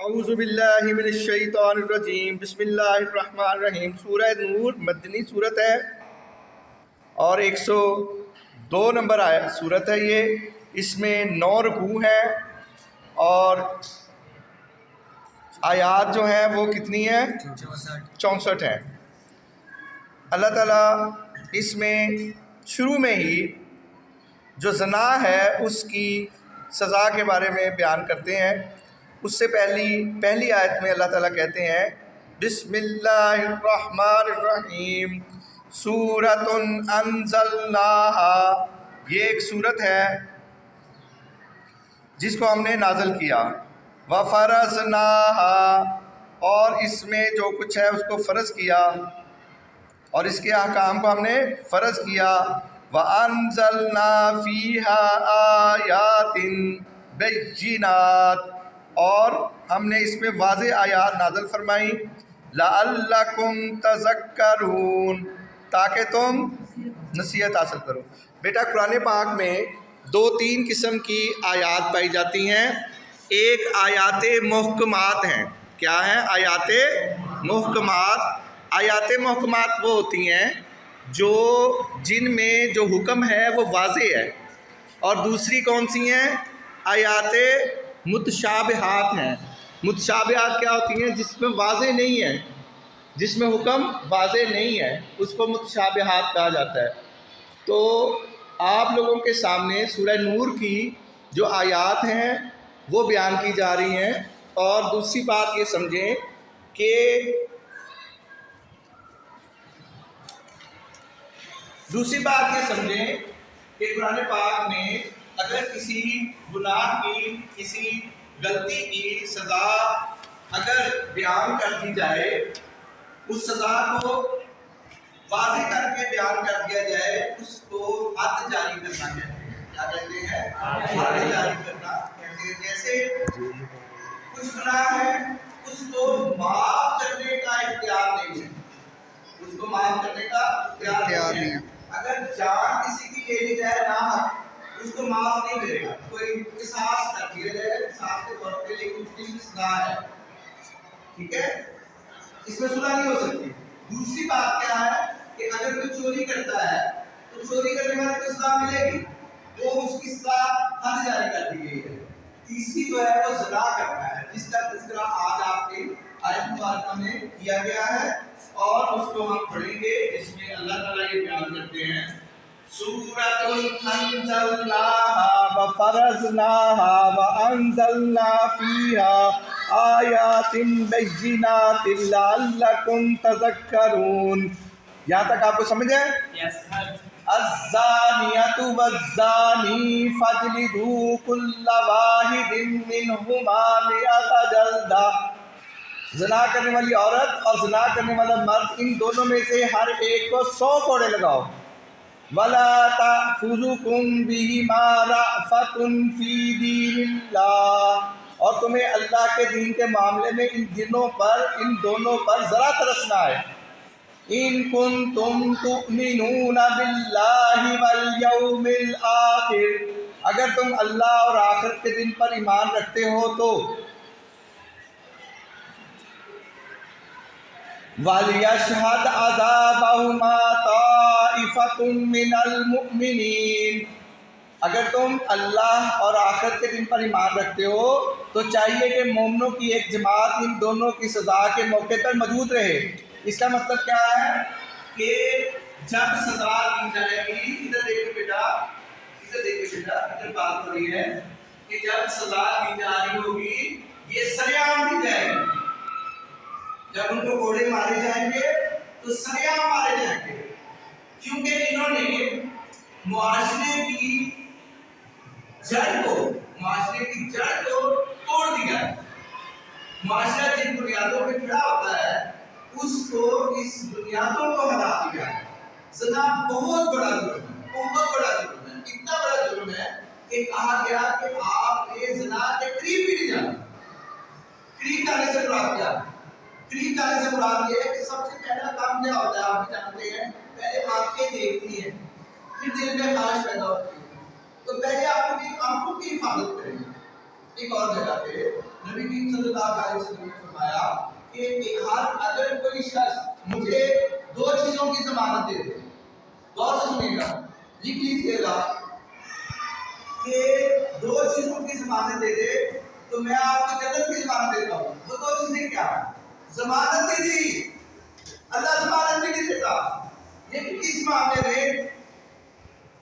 اعوذ باللہ من الشیطان الرجیم، بسم اللہ الرحمن الرحیم۔ سورہ نور مدنی صورت ہے اور 102 نمبر صورت ہے یہ۔ اس میں 9 رکوع ہیں اور آیات جو ہیں وہ کتنی ہیں؟ 64 ہیں۔ اللہ تعالیٰ اس میں شروع میں ہی جو زنا ہے اس کی سزا کے بارے میں بیان کرتے ہیں۔ اس سے پہلی آیت میں اللہ تعالیٰ کہتے ہیں بسم اللہ الرحمن الرحیم سورۃ انزلناہا۔ یہ ایک سورت ہے جس کو ہم نے نازل کیا۔ وفرضناہا، اور اس میں جو کچھ ہے اس کو فرض کیا اور اس کے احکام کو ہم نے فرض کیا۔ وَأَنزَلْنَا فِيهَا آيَاتٍ بَيِّنَاتٍ، اور ہم نے اس میں واضح آیات نازل فرمائی۔ لَعَلَّكُمْ تَذَكَّرُونَ، تاکہ تم نصیحت حاصل کرو۔ بیٹا قرآن پاک میں 2-3 قسم کی آیات پائی جاتی ہیں۔ ایک آیات محکمات ہیں۔ کیا ہیں؟ آیات محکمات۔ آیات محکمات وہ ہوتی ہیں جن میں جو حکم ہے وہ واضح ہے، اور دوسری کون سی ہیں؟ آیات متشابہات ہیں۔ متشابہات کیا ہوتی ہیں؟ جس میں واضح نہیں ہے، جس میں حکم واضح نہیں ہے، اس کو متشابہات کہا جاتا ہے۔ تو آپ لوگوں کے سامنے سورہ نور کی جو آیات ہیں وہ بیان کی جا رہی ہیں۔ اور دوسری بات یہ سمجھیں کہ قرآن پاک میں اگر کسی گناہ کی، کسی غلطی کی سزا اگر بیان کر دی جائے، اس سزا کو واضح کر کے بیان کر دیا جائے، اس کو حد جاری کرنا کہتے ہیں۔ کیا کہتے ہیں؟ حد جاری کرنا کہتے ہیں۔ جیسے کچھ گناہ ہے، اس کو معاف کرنے کا اختیار نہیں ہے، اس کو معاف کرنے کا اختیار نہیں ہے۔ اگر جان کسی کی لے لی جائے ناحق، اس کو معاف نہیں کرے گا، کوئی قصاص کر دیا جائے قصاص کے طور پہ، لیکن اس کی سزا ہے، ٹھیک ہے، اس میں صلح نہیں ہو سکتی۔ دوسری بات کیا ہے کہ اگر کوئی چوری کرتا ہے تو چوری کرنے والے کو سزا ملے گی، تو اس کی سزا حد جاری کر دی گئی ہے۔ تیسری جو ہے وہ زنا کرنا ہے، جس کا تذکرہ آج آپ کے آیت مبارکہ میں کیا گیا ہے، اور اس کو ہم پڑھیں گے۔ اس میں اللہ تعالیٰ یہ بیان کرتے ہیں سورۃ انزلناہا وفرضناہا وانزلنا فیہا آیات بینات لعلکم تذکرون۔ یہاں تک آپ کو سمجھ ہے؟ الزانیۃ والزانی فاجلدوا کل واحد منہما 100 جلدہ۔ زنا کرنے والی عورت اور زنا کرنے والا مرد، ان دونوں میں سے ہر ایک کو 100 کوڑے لگاؤ۔ وَلَا تَأْخُذُكُمْ بِهِمَا رَأْفَةٌ فِي دِينِ اللَّهِ، اور تمہیں اللہ کے دین کے معاملے میں ان دونوں پر ذرا ترسنا ہے۔ إِن كُنتُمْ تُؤْمِنُونَ بِاللَّهِ وَالْيَوْمِ الْآخِرِ، اگر تم اللہ اور آخرت کے دن پر ایمان رکھتے ہو تو۔ وَلْيَشْهَدْ عَذَابَهُمَا طَائِفَةٌ مِّنَ الْمُؤْمِنِينَ، اگر تم اللہ اور آخرت کے دن پر ایمان رکھتے ہو تو چاہیے کہ مومنوں کی ایک جماعت ان دونوں کی سزا کے موقع پر موجود رہے۔ اس کا مطلب کیا ہے کہ جب سزا دی جائے گی، ادھر دیکھیں بیٹا، ادھر بات ہو رہی ہے کہ جب سزا دی جا رہی ہوگی یہ سریعام دی جائے گی۔ جب ان کو کوڑے مارے جائیں گے تو سریعام مارے جائیں گے، کیونکہ انہوں نے معاشرے کی جڑ کو توڑ دیا ہے۔ معاشرہ جن بنیادوں پہ کھڑا ہوتا ہے اس کو، اس بنیادوں کو ہٹا دیا ہے۔ زنا بہت بڑا جرم ہے، اتنا بڑا جرم ہے کہ کہا گیا کہ آپ نے زنا کے قریب بھی نہیں جانا۔ قریب جانے سے مراد کیا ہے؟ قریب جانے سے مراد یہ ہے کہ سب سے پہلا کام کیا ہوتا ہے؟ آپ بھی جانتے ہیں، پہلے آنکھیں دیکھتی ہیں، پھر دل میں خواہش پیدا ہوتی ہے، تو پہلے آپ اپنی آنکھوں کی حفاظت کریں۔ ایک اور جگہ پہ نبی کریم صلی اللہ علیہ وسلم نے فرمایا کہ اگر کوئی شخص مجھے دو چیزوں کی ضمانت دے دے، غور سے سنیں گا، لکھ لیجیے گا کہ دو چیزوں کی ضمانت دے دے تو میں آپ کو جنت کی ضمانت دیتا ہوں۔ وہ دو چیزیں کیا ہیں؟ ضمانت دی تھی، اللہ ضمانت بھی نہیں دیتا، لیکن اس معاملے میں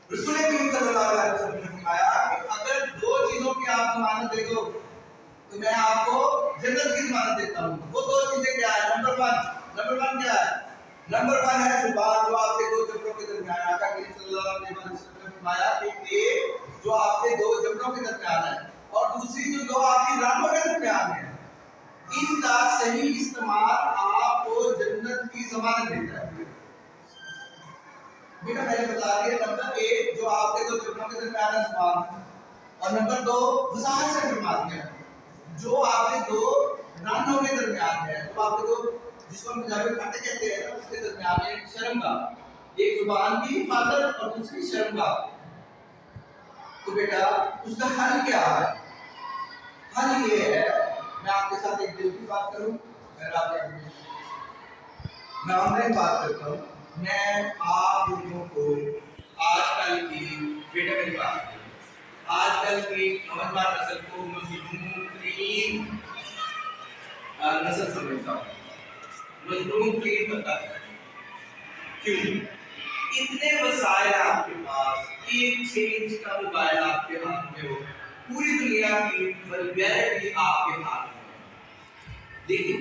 رسول کریم صلی اللہ علیہ وسلم نے فرمایا کہ اگر دو چیزوں کی آپ ضمانت دے دو تو میں آپ کو جنت کی ضمانت دیتا ہوں۔ وہ دو چیزیں کیا ہے؟ نمبر ون کیا ہے؟ نمبر ون ہے زبان جو آپ کے دو جبڑوں کے درمیان ہے۔ آقا کریم صلی اللہ علیہ وسلم نے فرمایا کہ ایک جو آپ کے دو جبڑوں کے درمیان ہے اور دوسری جو دو آپ کی رانوں کے درمیان ہے، اس کا صحیح استعمال آپ کو جنت کی ضمانت دیتا ہے۔ بیٹا میں نے بتا دیا، نمبر ایک جو آپ کے دو جبڑوں کے درمیان ہے زبان، اور نمبر دو وضاحت سے فرما دیا جو آپ کے دو رانوں کے درمیان ہے، جو آپ کے دو جس کو ہم پنجابی میں پھٹے کہتے ہیں اس کے درمیان ایک شرمگاہ، ایک زبان کی حفاظت اور دوسری شرمگاہ۔ تو بیٹا اس کا حل کیا ہے؟ حل یہ ہے، میں آپ کے ساتھ ایک دل کی بات کروں، میں آن بات کرتا ہوں۔ میں آپ لوگوں کو آج کل کی بیٹا میری بات آج کل کی نوجوان نسل کو مظلوم ترین نسل سمجھتا ہوں، مظلوم ترین بتا ہے۔ کیوں؟ اتنے وسائل آپ کے پاس، ایک چینج کا موبائل آپ کے ہاتھ میں ہو، پوری دنیا کی ویلیبلٹی آپ کے ہاتھ میں ہے۔ دیکھیے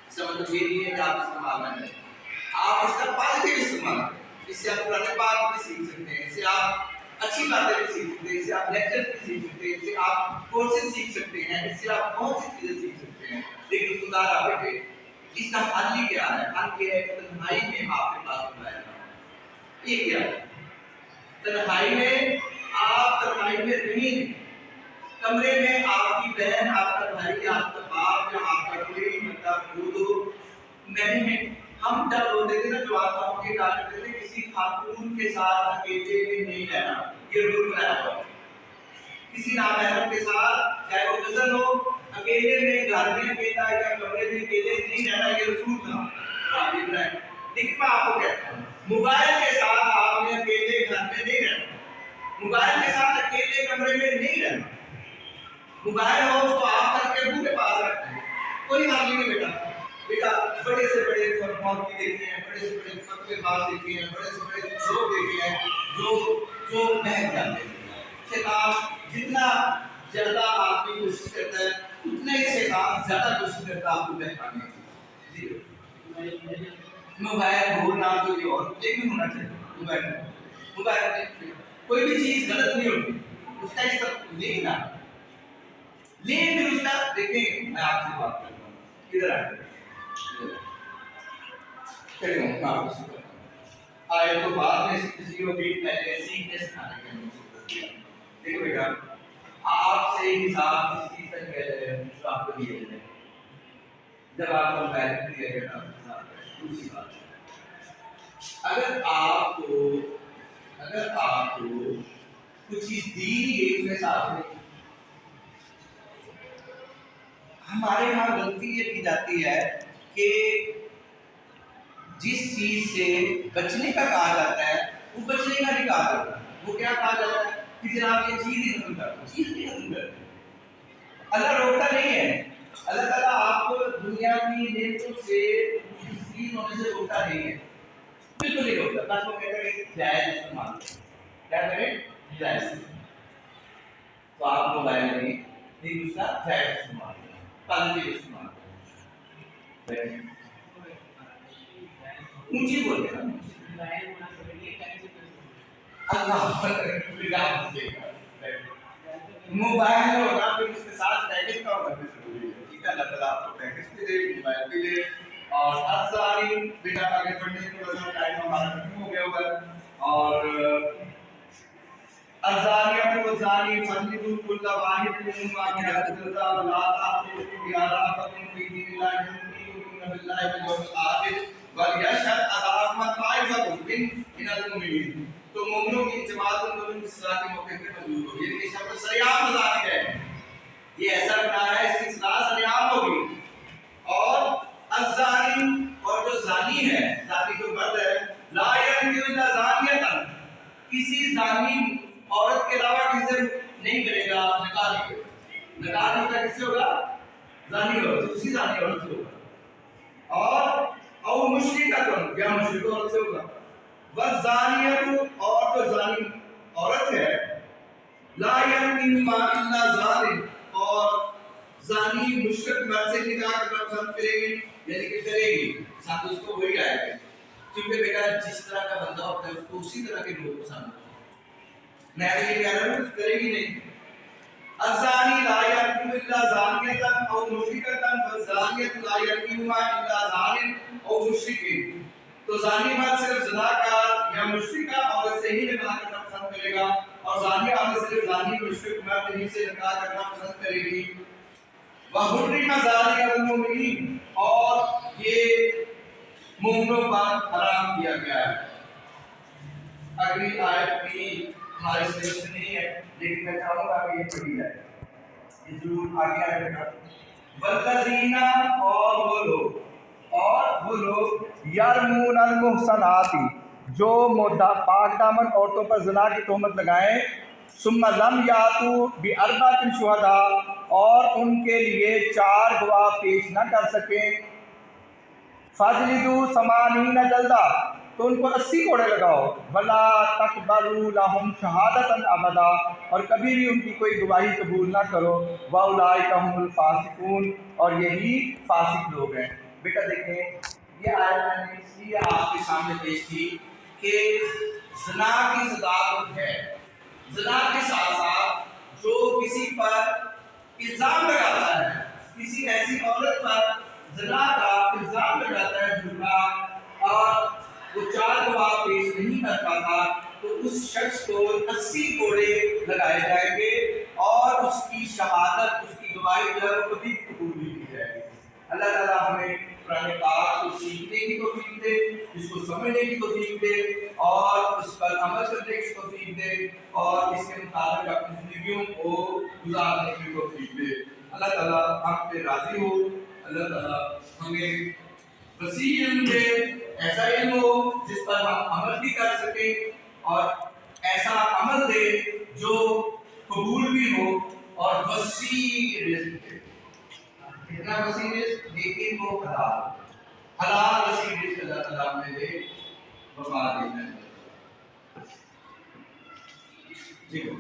اس کا مطلب یہ نہیں ہے کہ آپ استعمال نہ کریں، آپ اس کا پازیٹیو استعمال کریں۔ اس سے آپ قرآن پاک بھی سیکھ سکتے ہیں، اس سے آپ اچھی باتیں بھی سیکھ سکتے ہیں، اس سے آپ لیکچر بھی سیکھ سکتے ہیں، اس سے آپ کورسز سیکھ سکتے ہیں، اس سے آپ بہت سی چیزیں سیکھ سکتے ہیں۔ لیکن خدا را بیٹے اس کا حل ہی کیا ہے؟ حل یہ ہے کہ تنہائی میں آپ کے پاس موبائل نہ، یہ کیا ہے؟ تنہائی میں آپ تنہائی میں نہیں، کمرے میں آپ کی بہن، آپ کا بھائی، آپ کا باپ یا آپ کا کوئی مطلب نہیں۔ ہم جب ہوتے تھے نا جوان باپ کے کہا کرتے تھے کسی خاتون کے ساتھ اکیلے میں نہیں رہنا، یہ رول بنایا ہوا ہے۔ کسی نامحرم کے ساتھ چاہے وہ کزن ہو، اکیلے میں گھر میں اکیلا یا کمرے میں اکیلے نہیں رہنا، یہ رسول تھا۔ لیکن میں آپ کو کہتا ہوں موبائل کے ساتھ آپ نے اکیلے گھر میں نہیں رہنا، موبائل کے ساتھ اکیلے کمرے میں نہیں رہنا۔ موبائل ہو تو آپ کر کے منہ کے پاس رکھتے ہیں، کوئی حال نہیں بیٹا۔ بیٹا بڑے سے بڑے فرمان کی دیکھتے ہیں، بڑے سے بڑے فتوے باز دیکھتے ہیں، بڑے سے بڑے لوگ دیکھتے ہیں جو بہک جاتے ہیں۔ شیطان جتنا زیادہ آپ کی کوشش کرتا ہے اتنا ہی شیطان زیادہ کوشش کرتا ہے آپ کو بہکانے کی۔ موبائل ہونا تو یہ اور لیکن ہونا چاہیے۔ موبائل کوئی بھی چیز غلط نہیں ہوتی، اس کا استعمال لینا، لیکن اس کا دیکھیں میں آپ سے بات کرتا ہوں، ادھر آئے آئے تو بعد میں کسی کو بھی پہلے سیکھنے سکھانے کے لیے دیکھو بیٹا آپ سے حساب اس چیز تک جو آپ کو دیا جائے جب آپ کو موبائل دیا جائے دوسری بات اگر آپ کو کچھ چیز دی گئی اس میں ساتھ میں ہمارے یہاں غلطی یہ کی جاتی ہے کہ جس چیز سے بچنے کا کہا جاتا ہے وہ بچنے کا نہیں کہا جاتا۔ وہ کیا کہا جاتا ہے کہ جناب یہ چیز ہی ختم کر دو، چیز نہیں ختم کر دو۔ اللہ روکتا نہیں ہے، اللہ تعالیٰ آپ کو دنیا کی نعمتوں سے چیز ہونے سے روکتا نہیں ہے، بالکل نہیں روکتا۔ بس وہ کہتا ہے کہ جائز استعمال کیا کریں، جائز استعمال۔ تو آپ موبائل میں نہیں اس کا جائز استعمال پازیٹیو استعمال اونچی بولتے ہیں موبائل ہوگا پھر اس کے ساتھ پیکج کا ہونا بھی ضروری ہے۔ ٹھیک ہے، اللہ تعالیٰ آپ کو پیکج بھی دے، موبائل بھی دے۔ اور افضالی بیٹا آگے بڑھنے کی وجہ ٹائم ہمارا ختم ہو گیا ہوا ہے۔ اور الزانیہ والزانی فاجلدوا كل واحد منهما مئة جلدة ولا تأخذكم بآراءكم في دين الله إن تؤمنون بالله واليوم الآخر وليشهد عذابهما طائفة من المؤمنين۔ تو مومنوں کی جماعت ان کی صلاح کے موقع پہ موجود ہوگی، یعنی کہ شب سیام ازانی ہے یہ ایسا گناہ ہے اس کی سزا سریعان ہوگی. اور الزانی اور جو زانی ہے، زانی جو مرد ہے، لا ينكح الا زانیۃ، کسی زانی عورت کے علاوہ کسی سے نہیں کرے گا، نکاح نہیں کرے گا. نکاح نہیں ہوتا کس سے ہوگا؟ زانی عورت سے، اسی زانی عورت سے ہوگا. اور او مشرکۃ، یا مشرک عورت سے ہوگا. والزانیۃ، اور جو زانی عورت ہے، لا ينكحها الا زان، اور زانی مشرک مرد سے نکاح کرنا پسند کرے گی، یعنی کہ کرے گی، ساتھ اس کو وہی آئے گا. کیونکہ بیٹا جس طرح کا بندہ ہوتا ہے اس کو اسی طرح کے لوگ پسند ہوتے ہیں. میں یہ کہہ رہا ہوں کچھ کرے گی نہیں. الزانی لا ينكح الا زانیۃ او مشرکۃ، والزانیۃ لا ينكحها الا زان او مشرک. تو زانی مرد صرف زناکار یا مشرکہ عورت سے ہی نکاح کرنا پسند کرے گا، اور زانی عورت صرف زانی مشرک مرد ہی سے نکاح کرنا پسند کرے گی. وَحُرِّمَ ذَلِكَ عَلَى اور یہ مومنوں پر حرام کیا گیا ہے. اگلی آیت بھی ہمارے سلیبس میں نہیں ہے، لیکن میں چاہوں گا کہ یہ پڑھی جائے، یہ ضرور آگے آئے گا. وَالَّذِينَ، اور وہ لوگ یرمون المحصنات، جو پاک دامن عورتوں پر زنا کی تہمت لگائیں، ثم لم یاتوا باربعۃ شہداء، اور ان کے لیے 4 گواہ پیش نہ کر سکیں، فاجلدوا 80 جلدہ، تو ان کو 80 کوڑے لگاؤ. ولا تقبلوا لهم شہادۃ ابدا، اور کبھی بھی ان کی کوئی گواہی قبول نہ کرو. واولئک هم الفاسقون، اور یہی فاسق لوگ ہیں. بیٹا دیکھیں، یہ آیت میں نے اس لیے آپ کے سامنے پیش کی کہ زنا کی سزا ہے. زنا کے ساتھ ساتھ جو کسی پر الزام لگاتا ہے، کسی ایسی عورت پر زنا کا الزام لگاتا ہے جھوٹا، اور وہ 4 گواہ پیش نہیں کر پاتا، تو اس شخص کو 80 کوڑے لگائے جائیں گے، اور اس کی شہادت، اس کی گواہی جو ہے وہ کبھی قبول نہیں کی جائے گی. اللہ تعالیٰ ہمیں قرآن پاک کو سیکھنے کی توفیق دے، اس کو سمجھنے کی توفیق دے، اور اس پر عمل کرنے کی توفیق دے، اور اس کے مطابق اپنی زندگیوں کو گزارنے کی توفیق دے. اللہ تعالیٰ ہم پہ راضی ہو. اللہ تعالیٰ ہمیں وسیع علم دے، ایسا علم ہو جس پر ہم عمل بھی کر سکیں، اور ایسا عمل دے جو قبول بھی ہو، اور وسیع رزق دے. کتنا وسیع رزق؟ لیکن وہ حلال وسیع رزق اللہ تعالیٰ ہمیں دے. وفا دینا ٹھیک ہے.